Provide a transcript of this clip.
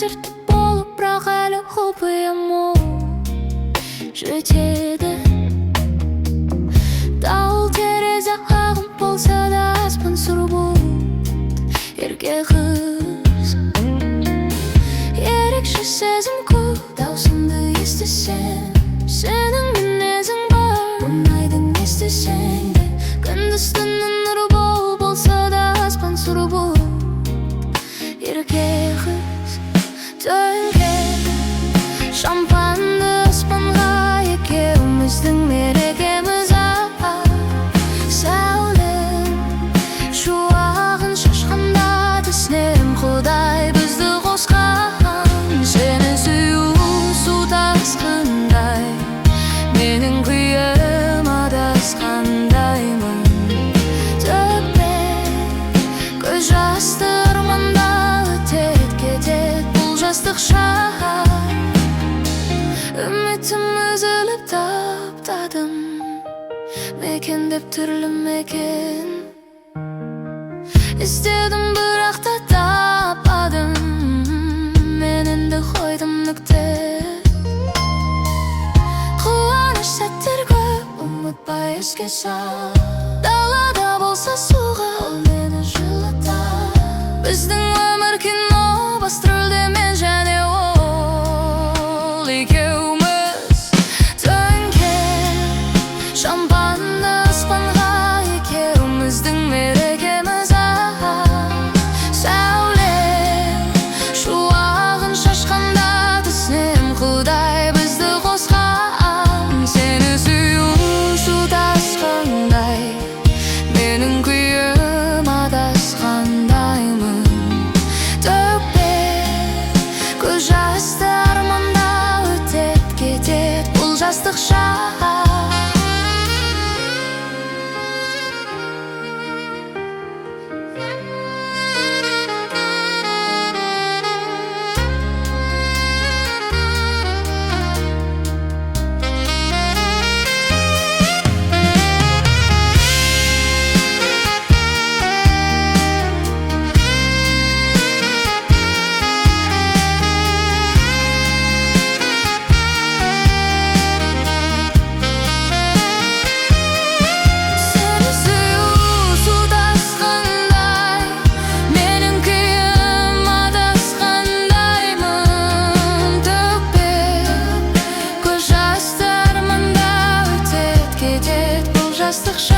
тіртіп болып, бірақ әлі құпия жетеді. Дауыл терезе қағым болса да, аспан сұр бұлт, ерке қыз. Ерекше сезім көп, даусыңды естісем, сенің мінезің бар, мұңайдың естісең де. Күндіз-түннің нұры болса да, аспан сұр бұлт, ерке қыз. Төнген шампанды аспанға, екеуміздің мерекеміз сәулем шуағын шашқанда, түсінем Құдай бізді қосқан. Сені сүю су тасқандай, менің күйім адасқандаймын. Төкпе көз жасты, арманда өтет кетет бұл жастық шақ. Үмітім үзіліп таптадым, мекендеп түрлі мекен іздедім, бірақ та таппадым. Мен енді қойдым нүкте. Қуаныш сәттер көп, ұмытпай еске сал. Далада болса суға, ол мені жылытар. Біздің өмір кино, басты рөлде мен және ол екеуміз. Төнген шампанды аспанға, екеуміздің мерекеміз сәулем шуағын шашқанда, түсінем Құдай бізді қосқан. Сені сүю су тасқандай, менің күйім адасқандаймын. Төкпе көз жасты, арманда өтет кетет бұл жастық шақ. Жастық шақ.